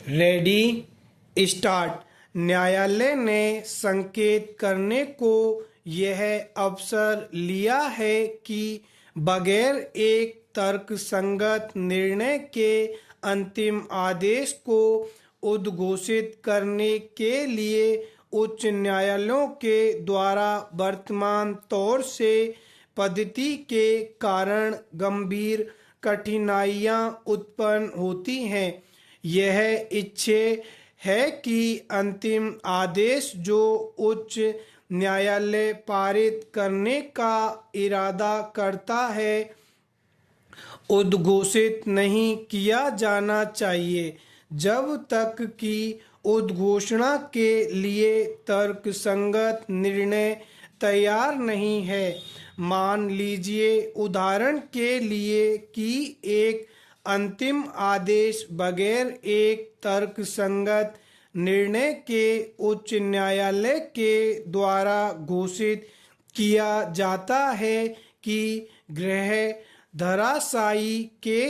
Ready start. न्यायालय ने संकेत करने को यह अवसर लिया है कि बगैर एक तर्कसंगत निर्णय के अंतिम आदेश को उद्घोषित करने के लिए उच्च न्यायालयों के द्वारा वर्तमान तौर से पद्धति के कारण गंभीर कठिनाइयां उत्पन्न होती हैं। यह इच्छा है कि अंतिम आदेश जो उच्च न्यायालय पारित करने का इरादा करता है उद्घोषित नहीं किया जाना चाहिए जब तक कि उद्घोषणा के लिए तर्कसंगत निर्णय तैयार नहीं है। मान लीजिए उदाहरण के लिए कि एक अंतिम आदेश बगैर एक तर्कसंगत निर्णय के उच्च न्यायालय के द्वारा घोषित किया जाता है कि गृह धराशायी के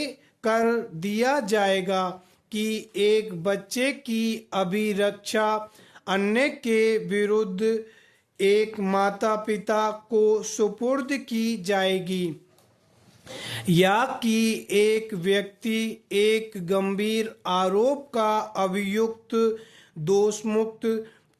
कर दिया जाएगा कि एक बच्चे की अभिरक्षा अन्य के विरुद्ध एक माता पिता को सुपुर्द की जाएगी, या कि एक व्यक्ति एक गंभीर आरोप का अभियुक्त दोषमुक्त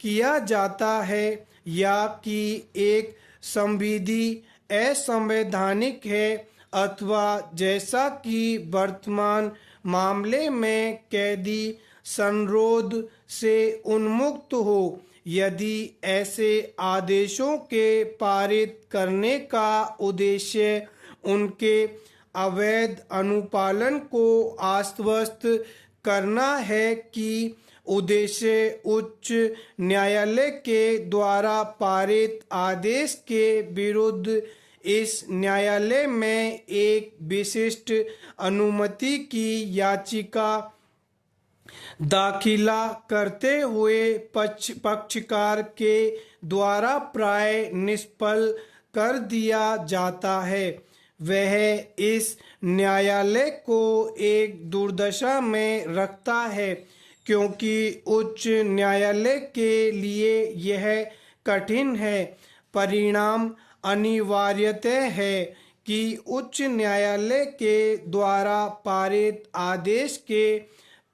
किया जाता है, या कि एक संविधि असंवैधानिक है, अथवा जैसा कि वर्तमान मामले में कैदी संरोध से उन्मुक्त हो। यदि ऐसे आदेशों के पारित करने का उद्देश्य उनके अवैध अनुपालन को आश्वस्त करना है कि उद्देश्य उच्च न्यायालय के द्वारा पारित आदेश के विरुद्ध इस न्यायालय में एक विशिष्ट अनुमति की याचिका दाखिला करते हुए पक्षकार के द्वारा प्राय निष्फल कर दिया जाता है, वह इस न्यायालय को एक दुर्दशा में रखता है, क्योंकि उच्च न्यायालय के लिए यह कठिन है। परिणाम अनिवार्यतः है कि उच्च न्यायालय के द्वारा पारित आदेश के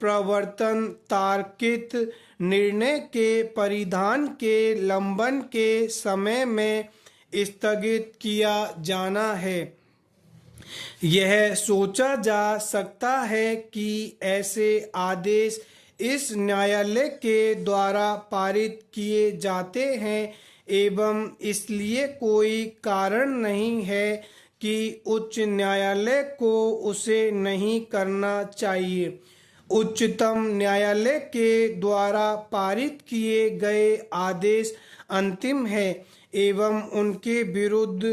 प्रवर्तन तार्किक निर्णय के परिधान के लंबन के समय में स्थगित किया जाना है। यह सोचा जा सकता है कि ऐसे आदेश इस न्यायालय के द्वारा पारित किए जाते हैं एवं इसलिए कोई कारण नहीं है कि उच्च न्यायालय को उसे नहीं करना चाहिए। उच्चतम न्यायालय के द्वारा पारित किए गए आदेश अंतिम है एवं उनके विरुद्ध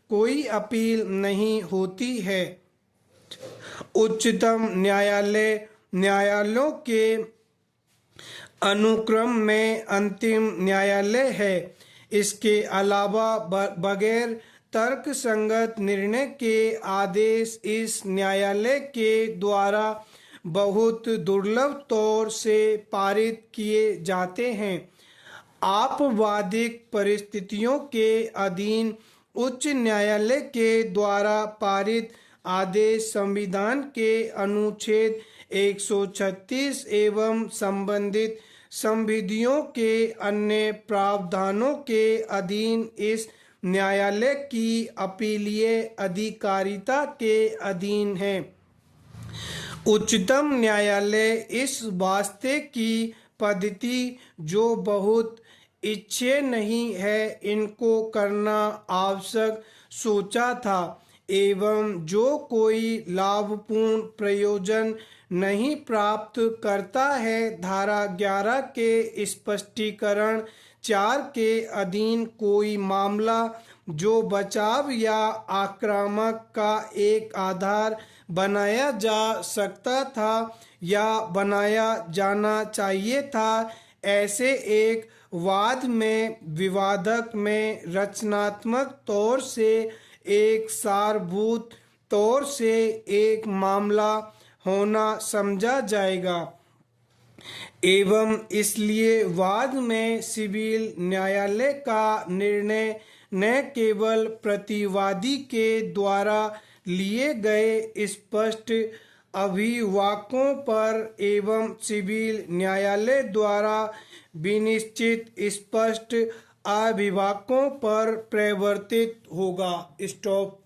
कोई अपील नहीं होती है। उच्चतम न्यायालय न्यायालयों के अनुक्रम में अंतिम न्यायालय है। इसके अलावा बगैर तर्कसंगत निर्णय के आदेश इस न्यायालय के द्वारा बहुत दुर्लभ तौर से पारित किए जाते हैं। आपवादिक परिस्थितियों के अधीन उच्च न्यायालय के द्वारा पारित आदेश संविधान के अनुच्छेद 136 एवं संबंधित संविधियों के अन्य प्रावधानों के अधीन इस न्यायालय की अपीलीय अधिकारिता के अधीन है। उच्चतम न्यायालय इस वास्ते की पद्धति जो बहुत इच्छा नहीं है इनको करना आवश्यक सोचा था, एवं जो कोई लाभपूर्ण प्रयोजन नहीं प्राप्त करता है धारा 11 के स्पष्टीकरण 4 के अधीन कोई मामला जो बचाव या आक्रामक का एक आधार बनाया जा सकता था या बनाया जाना चाहिए था, ऐसे एक वाद में विवादक में रचनात्मक तौर से एक सारभूत तौर से एक मामला होना समझा जाएगा। एवं इसलिए वाद में सिविल न्यायालय का निर्णय न केवल प्रतिवादी के द्वारा लिए गए स्पष्ट अभिवाकों पर एवं सिविल न्यायालय द्वारा विनिश्चित स्पष्ट अभिवाकों पर प्रवर्तित होगा। स्टॉप।